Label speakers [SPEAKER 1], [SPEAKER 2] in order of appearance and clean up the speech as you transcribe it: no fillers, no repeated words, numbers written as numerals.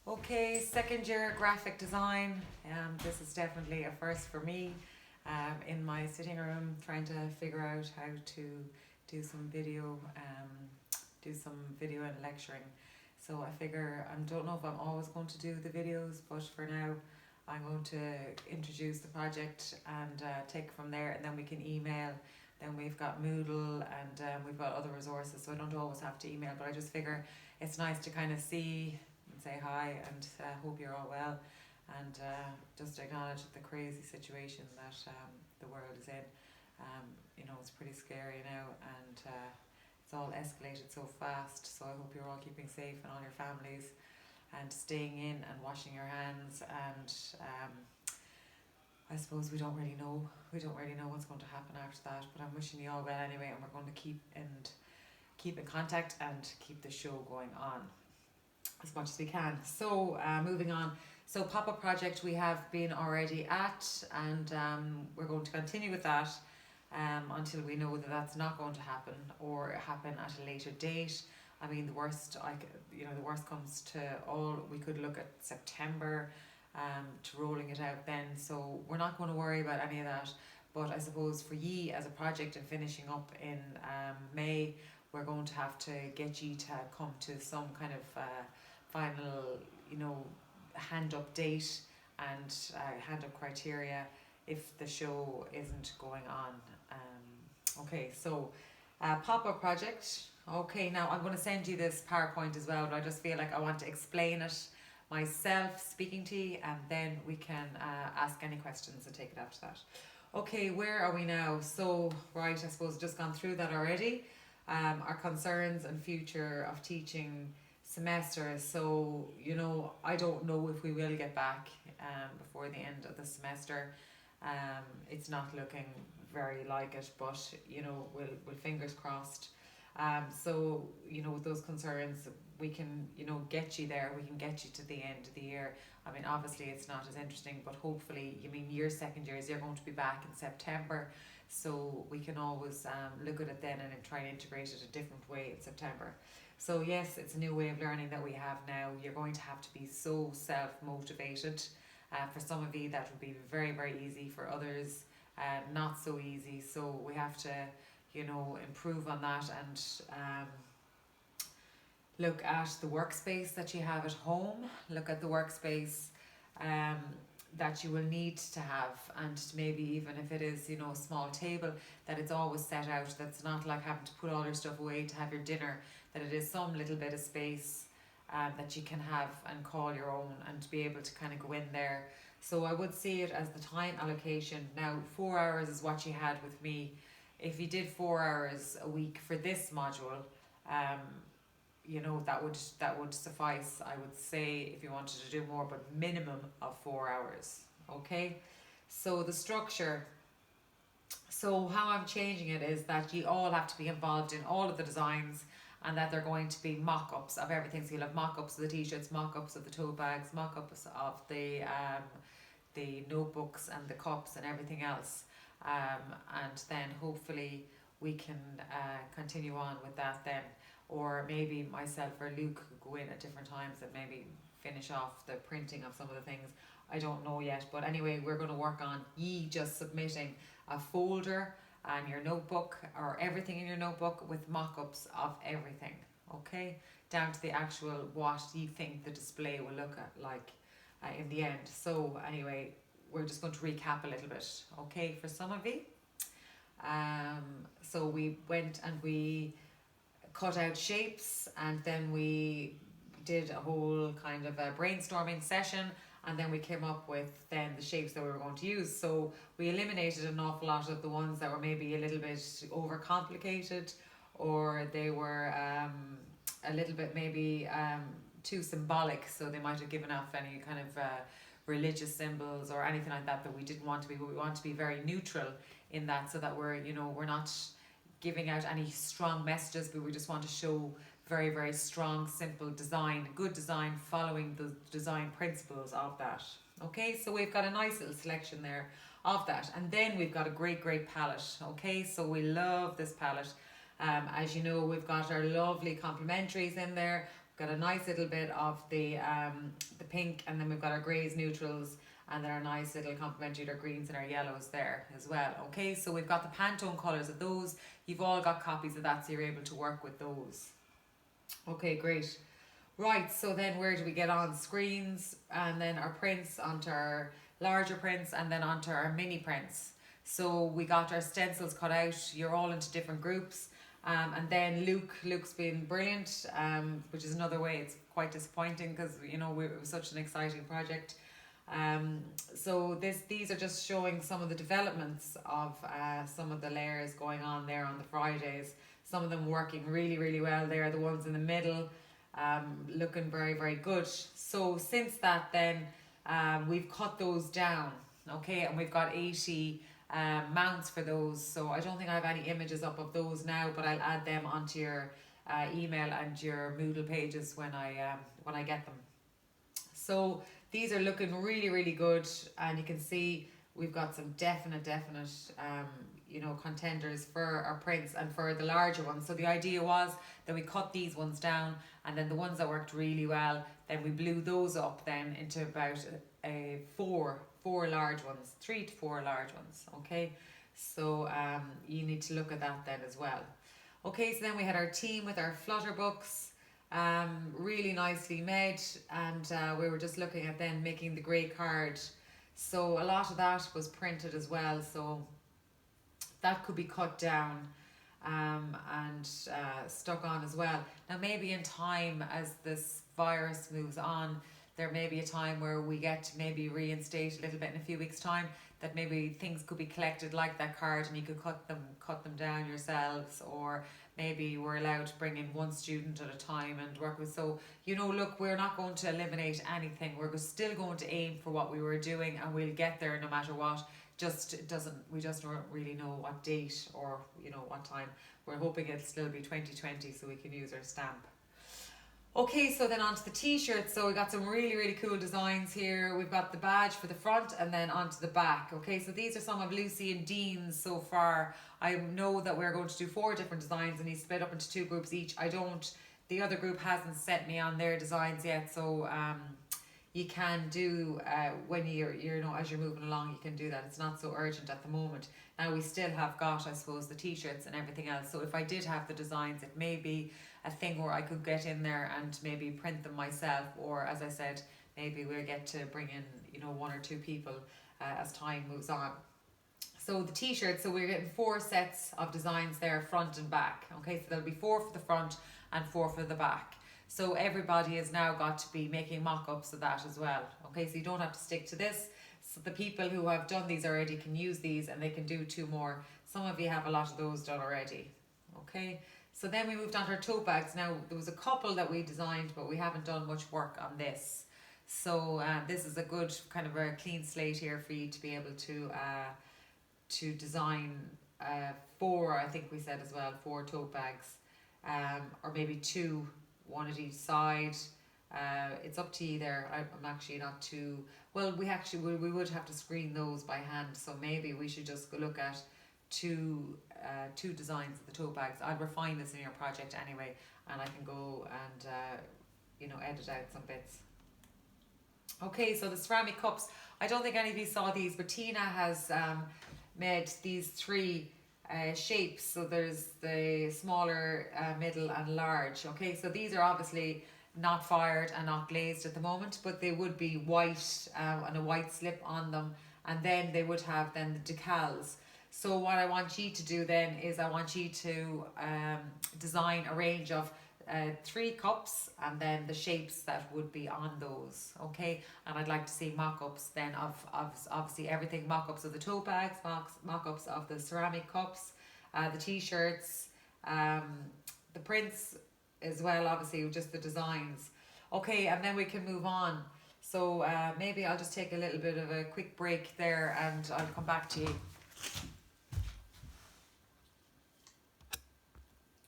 [SPEAKER 1] Okay, second year graphic design. This is definitely a first for me. In my sitting room, trying to figure out how to do some video, and lecturing. So I figure I don't know if I'm always going to do the videos, but for now, I'm going to introduce the project and take it from there, and then we can email. Then we've got Moodle and we've got other resources, so I don't always have to email. But I just figure it's nice to kind of see and say hi and hope you're all well, and just acknowledge the crazy situation that the world is in. It's pretty scary now, and it's all escalated so fast. So I hope you're all keeping safe and all your families, and staying in and washing your hands. And I suppose we don't really know. We don't really know what's going to happen after that. But I'm wishing you all well anyway, and we're going to keep in contact and keep the show going on as much as we can. So moving on. So pop-up project we have been already at, and we're going to continue with that until we know that that's not going to happen or happen at a later date. I mean, the worst comes to all. We could look at September to rolling it out then. So we're not going to worry about any of that. But I suppose for ye as a project and finishing up in May, we're going to have to get ye to come to some kind of final, hand up date and hand up criteria if the show isn't going on. Okay, so pop-up project. Okay, now I'm going to send you this PowerPoint as well, but I just feel like I want to explain it myself speaking to you, and then we can ask any questions and take it after that. Okay, where are we now? So, right, I suppose just gone through that already. Our concerns and future of teaching semesters. So, I don't know if we will get back before the end of the semester. It's not looking very like it, but we'll fingers crossed. So with those concerns, we can get you there. We can get you to the end of the year. I mean, obviously it's not as interesting, but hopefully, your second years, you're going to be back in September, so we can always look at it then and try and integrate it a different way in September. So yes, it's a new way of learning that we have now. You're going to have to be so self-motivated. For some of you, that would be very, very easy. For others, not so easy. So we have to, improve on that and look at the workspace that you have at home. Look at the workspace that you will need to have, and maybe even if it is, a small table, that it's always set out. That's not like having to put all your stuff away to have your dinner. That it is some little bit of space that you can have and call your own, and to be able to kind of go in there. So I would see it as the time allocation. Now 4 hours is what you had with me. If you did 4 hours a week for this module, that would suffice. I would say if you wanted to do more, but minimum of 4 hours. Okay, so the structure. So how I'm changing it is that you all have to be involved in all of the designs, and that they're going to be mock-ups of everything. So you'll have mock-ups of the t-shirts, mock-ups of the tote bags, mock-ups of the notebooks and the cups and everything else. And then hopefully we can continue on with that then. Or maybe myself or Luke could go in at different times and maybe finish off the printing of some of the things. I don't know yet, but anyway, we're going to work on ye just submitting a folder and your notebook, or everything in your notebook, with mock-ups of everything, okay, down to the actual what you think the display will look like in the end. So anyway, we're just going to recap a little bit, okay, for some of you. So we went and we cut out shapes, and then we did a whole kind of a brainstorming session, and then we came up with then the shapes that we were going to use. So we eliminated an awful lot of the ones that were maybe a little bit overcomplicated, or they were a little bit maybe too symbolic, so they might have given off any kind of religious symbols or anything like that we didn't want to be. But we want to be very neutral in that, so that we're not giving out any strong messages, but we just want to show very, very strong, simple design, good design, following the design principles of that. Okay, so we've got a nice little selection there of that. And then we've got a great, great palette. Okay, so we love this palette. As you know, we've got our lovely complementaries in there. got a nice little bit of the pink, and then we've got our greys, neutrals, and then our nice little complementary, our greens and our yellows there as well. Okay, so we've got the Pantone colours of those. You've all got copies of that, so you're able to work with those. Okay, great. Right, so then where do we get on? Screens, and then our prints onto our larger prints, and then onto our mini prints. So we got our stencils cut out. You're all into different groups. And then Luke's been brilliant, which is another way it's quite disappointing because, you know, it was such an exciting project. So these are just showing some of the developments of some of the layers going on there on the Fridays. Some of them working really, really well there. The ones in the middle looking very, very good. So since that then, we've cut those down, okay, and we've got 80 mounts for those. So I don't think I have any images up of those now, but I'll add them onto your email and your Moodle pages when I get them. So these are looking really, really good, and you can see we've got some definite you know, contenders for our prints and for the larger ones. So the idea was that we cut these ones down, and then the ones that worked really well, then we blew those up then into about four large ones, 3 to 4 large ones. Okay, so you need to look at that then as well. Okay, so then we had our team with our flutter books, really nicely made, and we were just looking at then making the grey card. So a lot of that was printed as well, so that could be cut down and stuck on as well. Now maybe in time, as this virus moves on, there may be a time where we get to maybe reinstate a little bit in a few weeks' time, that maybe things could be collected like that card and you could cut them down yourselves, or maybe we're allowed to bring in one student at a time and work with. So, you know, look, we're not going to eliminate anything. We're still going to aim for what we were doing, and we'll get there no matter what. We just don't really know what date or, you know, what time. We're hoping it'll still be 2020 so we can use our stamp. Okay, so then onto the t-shirts. So we got some really, really cool designs here. We've got the badge for the front and then onto the back. Okay, so these are some of Lucy and Dean's so far. I know that we're going to do 4 different designs and he's split up into 2 groups each. The other group hasn't sent me on their designs yet, so you can do when you're you know, as you're moving along, you can do that. It's not so urgent at the moment. Now we still have got, I suppose, the t-shirts and everything else. So if I did have the designs, it may be a thing where I could get in there and maybe print them myself, or as I said, maybe we'll get to bring in, you know, 1 or 2 people as time moves on. So the t-shirts, so we're getting 4 sets of designs there, front and back. Okay, so there'll be 4 for the front and 4 for the back. So everybody has now got to be making mock-ups of that as well. Okay, so you don't have to stick to this. So the people who have done these already can use these and they can do 2 more. Some of you have a lot of those done already. Okay, so then we moved on to our tote bags. Now there was a couple that we designed, but we haven't done much work on this. So this is a good kind of a clean slate here for you to be able to design 4, I think we said as well, 4 tote bags, or maybe 2, 1 at each side. It's up to you there. I'm actually not too well. We would have to screen those by hand, so maybe we should just go look at 2 designs of the tote bags. I'll refine this in your project anyway, and I can go and you know, edit out some bits. Okay, so the ceramic cups, I don't think any of you saw these, but Tina has made these 3 shapes. So there's the smaller, middle and large. Okay, so these are obviously not fired and not glazed at the moment, but they would be white and a white slip on them, and then they would have then the decals. So what I want you to do then is I want you to design a range of 3 cups and then the shapes that would be on those. Okay, and I'd like to see mock-ups then of obviously everything, mock-ups of the tote bags, mock-ups of the ceramic cups, the t-shirts, the prints as well, obviously just the designs. Okay, and then we can move on. So maybe I'll just take a little bit of a quick break there and I'll come back to you.